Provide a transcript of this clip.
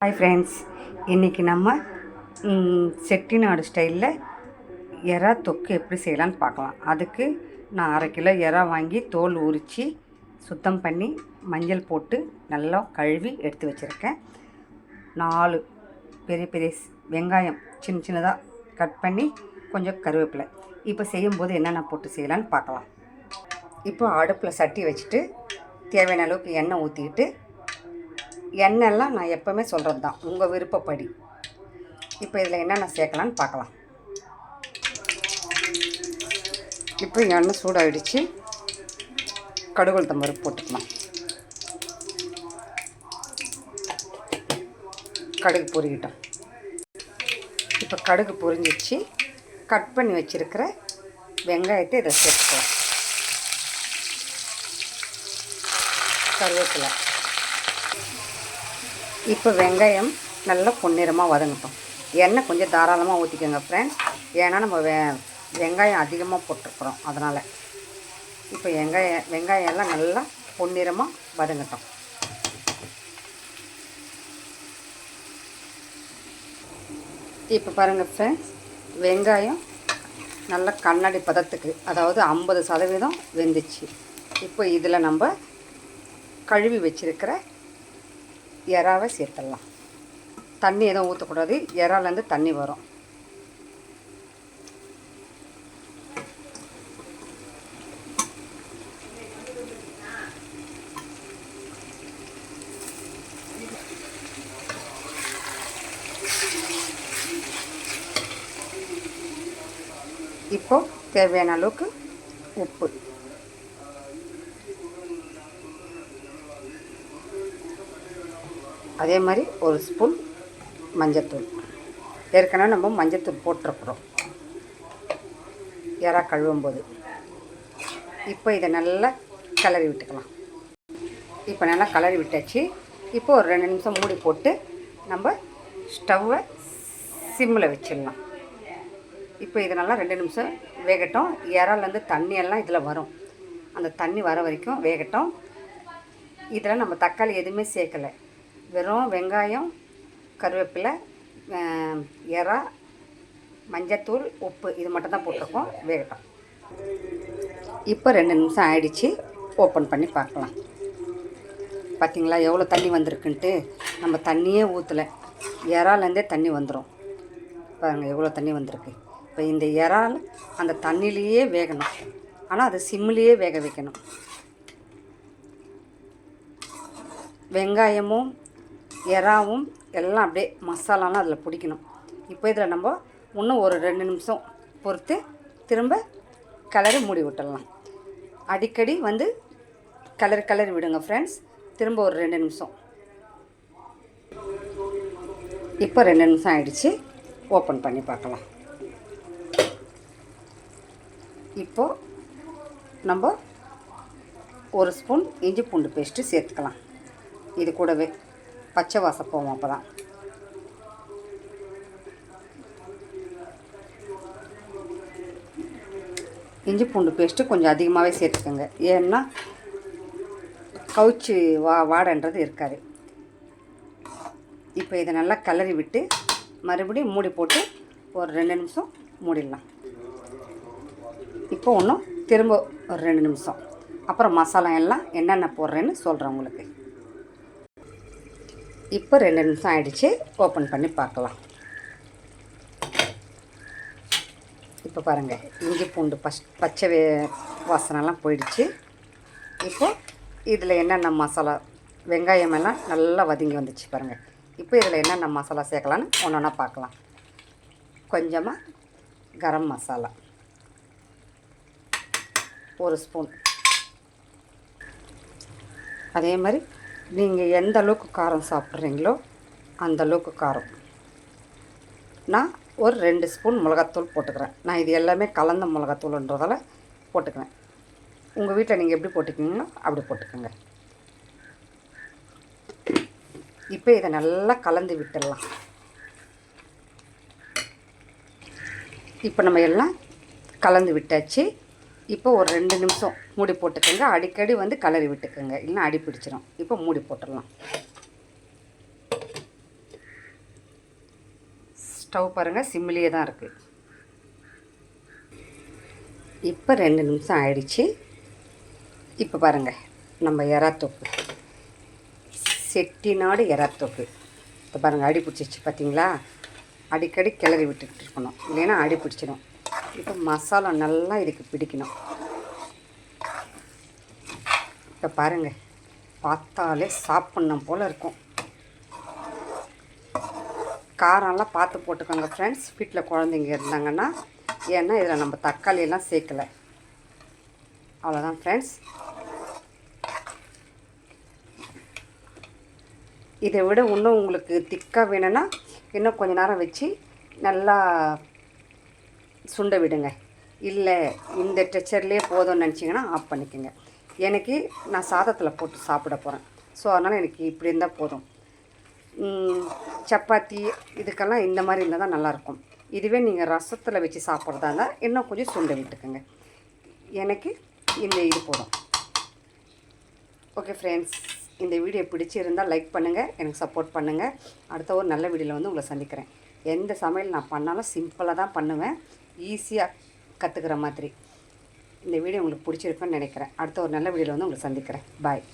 Hi friends, இன்றைக்கி நம்ம செட்டிநாடு ஸ்டைலில் எறா தொக்கு எப்படி செய்யலான்னு பார்க்கலாம். அதுக்கு நான் 1/2 கிலோ எறா வாங்கி தோல் உரித்து சுத்தம் பண்ணி மஞ்சள் போட்டு நல்லா கழுவி எடுத்து வச்சுருக்கேன். 4 பெரிய பெரிய வெங்காயம் சின்ன சின்னதாக கட் பண்ணி கொஞ்சம் கருவேப்பிலை. இப்போ செய்யும்போது என்னென்ன போட்டு செய்யலான்னு பார்க்கலாம். இப்போ அடுப்பில் சட்டி வச்சுட்டு தேவையான அளவுக்கு எண்ணெய் ஊற்றிக்கிட்டு, எண்ணெய்லாம் நான் எப்போவுமே சொல்கிறது தான், உங்கள் விருப்பப்படி. இப்போ இதில் என்னென்ன சேர்க்கலான்னு பார்க்கலாம். இப்போ எண்ணெய் சூடாகிடுச்சு. கடுகு உளுத்தம் பருப்பு போட்டுக்கலாம். கடுகு பொரிக்கிட்டோம். இப்போ கடுகு பொரிஞ்சிச்சு. கட் பண்ணி வச்சுருக்கிற வெங்காயத்தை இதை சேர்த்துக்கலாம். கருவேப்பிலை. இப்போ வெங்காயம் நல்லா பொன்னிறமாக வதங்கட்டும். எண்ணெய் கொஞ்சம் தாராளமாக ஊற்றிக்கோங்க ஃப்ரெண்ட்ஸ், ஏன்னா நம்ம வெங்காயம் அதிகமாக போட்டிருக்குறோம், அதனால். இப்போ வெங்காயம் எல்லாம் நல்லா பொன்னிறமாக வதங்கட்டும். இப்போ பாருங்கள் ஃப்ரெண்ட்ஸ், வெங்காயம் நல்லா கண்ணாடி பதத்துக்கு, அதாவது 50% வெந்துச்சு. இப்போ இதில் நம்ம கழுவி வச்சுருக்கிற எறாவை சேர்த்துடலாம். தண்ணி எதுவும் ஊற்றக்கூடாது, எறாலேருந்து தண்ணி வரும். இப்போ தேவையான அளவுக்கு உப்பு, அதே மாதிரி 1 ஸ்பூன் மஞ்சத்தூள். ஏற்கனவே நம்ம மஞ்சத்தூள் போட்டிருக்குறோம் எறா கழுவும்போது. இப்போ இதை நல்லா கிளறி விட்டுக்கலாம். இப்போ நல்லா கிளறி விட்டாச்சு. இப்போ ஒரு 2 நிமிஷம் மூடி போட்டு நம்ம ஸ்டவ்வை சிம்மில் வச்சிடலாம். இப்போ இது நல்லா 2 நிமிஷம் வேகட்டும். இறாலேருந்து தண்ணியெல்லாம் இதில் வரும். அந்த தண்ணி வர வரைக்கும் வேகட்டும். இதில் நம்ம தக்காளி எதுவுமே சேர்க்கலை, வெறும் வெங்காயம், கருவேப்பிலை, எறா, மஞ்சத்தூள், உப்பு, இது மட்டும் தான் போட்டிருக்கோம். வேகட்டும். இப்போ 2 நிமிஷம் ஆயிடுச்சு. ஓப்பன் பண்ணி பார்க்கலாம். பார்த்திங்களா எவ்வளோ தண்ணி வந்திருக்குன்ட்டு? நம்ம தண்ணியே ஊற்றலை, எறாலேருந்தே தண்ணி வந்துடும். பாருங்கள் எவ்வளோ தண்ணி வந்திருக்கு. இப்போ இந்த எறால் அந்த தண்ணியிலையே வேகணும், ஆனால் அது சிம்மிலேயே வேக வைக்கணும். வெங்காயமும் எறாவும் எல்லாம் அப்படியே மசாலாலாம் அதில் பிடிக்கணும். இப்போ இதில் நம்ம இன்னும் ஒரு 2 நிமிஷம் பொறுத்து திரும்ப கிளறி மூடி விட்டுடலாம். அடிக்கடி வந்து கிளறி விடுங்க ஃப்ரெண்ட்ஸ். திரும்ப ஒரு 2 நிமிஷம். இப்போ 2 நிமிஷம் ஆயிடுச்சு. ஓப்பன் பண்ணி பார்க்கலாம். இப்போது நம்ம 1 ஸ்பூன் இஞ்சி பூண்டு பேஸ்ட்டு சேர்த்துக்கலாம். இது கூடவே பச்சை வாசம் போவோம். அப்போ தான் இஞ்சி பூண்டு பேஸ்ட்டு கொஞ்சம் அதிகமாகவே சேர்த்துக்கோங்க, ஏன்னா கவுச்சி வாடன்றது இருக்காது. இப்போ இதை நல்லா கிளறி விட்டு மறுபடியும் மூடி போட்டு ஒரு 2 நிமிஷம் மூடிடலாம். இப்போ இன்னும் திரும்ப ஒரு 2 நிமிஷம். அப்புறம் மசாலா எல்லாம் என்னென்ன போடுறேன்னு சொல்கிறேன் உங்களுக்கு. இப்போ 2 நிமிஷம் ஆயிடுச்சு. ஓப்பன் பண்ணி பார்க்கலாம். இப்போ பாருங்கள், இஞ்சி பூண்டு பச்சை வாசனைலாம் போயிடுச்சு. இப்போ இதில் என்னென்ன மசாலா, வெங்காயம் எல்லாம் நல்லா வதங்கி வந்துச்சு பாருங்கள். இப்போ இதில் என்னென்ன மசாலா சேர்க்கலான்னு ஒன்றா பார்க்கலாம். கொஞ்சமாக கரம் மசாலா 1 ஸ்பூன். அதே மாதிரி நீங்கள் எந்த அளவுக்கு காரம் சாப்பிட்றீங்களோ அந்த அளவுக்கு காரம். நான் ஒரு 2 ஸ்பூன் மிளகாத்தூள் போட்டுக்கிறேன். நான் இது எல்லாமே கலந்த மிளகாத்தூள்ன்றதால போட்டுக்கிறேன். உங்கள் வீட்டில் நீங்கள் எப்படி போட்டுக்கிங்களோ அப்படி போட்டுக்கோங்க. இப்போ இதை நல்லா கலந்து விட்டுடலாம். இப்போ நம்ம எல்லாம் கலந்து விட்டாச்சு. இப்போ ஒரு 2 நிமிஷம் மூடி போட்டுக்கோங்க. அடிக்கடி வந்து கிளறி விட்டுக்கோங்க, இல்லைன்னா அடி பிடிச்சிடும். இப்போ மூடி போட்டுடலாம். ஸ்டவ் பாருங்கள் சிம்மிலேயே தான் இருக்குது. இப்போ 2 நிமிஷம் ஆயிடுச்சு. இப்போ பாருங்கள் நம்ம எறாத்தொக்கு, செட்டிநாடு எறாத்தொக்கு. இப்போ பாருங்கள் அடி பிடிச்சிச்சு பார்த்தீங்களா? அடிக்கடி கிளறி விட்டுட்டு இருக்கணும், இல்லைன்னா அடி பிடிச்சிடும். இப்போ மசாலா நல்லா இதுக்கு பிடிக்கணும். இப்போ பாருங்கள் பார்த்தாலே சாப்பிட்ணும் போல் இருக்கும். காரம்லாம் பார்த்து போட்டுக்கோங்க ஃப்ரெண்ட்ஸ், வீட்டில் குழந்தைங்க இருந்தாங்கன்னா. ஏன்னா இதில் நம்ம தக்காளியெல்லாம் சேர்க்கலை. அவ்வளோதான் ஃப்ரெண்ட்ஸ். இதை விட இன்னும் உங்களுக்கு திக்காக வேணும்னா இன்னும் கொஞ்சம் நேரம் வச்சு நல்லா சுண்ட விடுங்க. இல்லை இந்த டெக்ஸ்சர்லேயே போதும்னு நினச்சிங்கன்னா ஆஃப் பண்ணிக்கோங்க. எனக்கு நான் சாதத்தில் போட்டு சாப்பிட போகிறேன். ஸோ அதனால் எனக்கு இப்படி இருந்தால் போதும். சப்பாத்தி இதுக்கெல்லாம் இந்த மாதிரி இருந்தால் தான் நல்லாயிருக்கும். இதுவே நீங்கள் ரசத்தில் வச்சு சாப்பிட்றதா இருந்தால் இன்னும் கொஞ்சம் சுண்ட விட்டுக்குங்க. எனக்கு இந்த இது போதும். ஓகே ஃப்ரெண்ட்ஸ், இந்த வீடியோ பிடிச்சிருந்தால் லைக் பண்ணுங்கள், எனக்கு சப்போர்ட் பண்ணுங்கள். அடுத்த ஒரு நல்ல வீடியோவில் வந்து உங்களை சந்திக்கிறேன். எந்த சமையல் நான் பண்ணாலும் சிம்பிளாக தான் பண்ணுவேன், ஈஸியாக கற்றுக்கிற மாதிரி. இந்த வீடியோ உங்களுக்கு பிடிச்சிருக்குன்னு நினைக்கிறேன். அடுத்த ஒரு நல்ல வீடியோவில் வந்து உங்களை சந்திக்கிறேன். பாய்.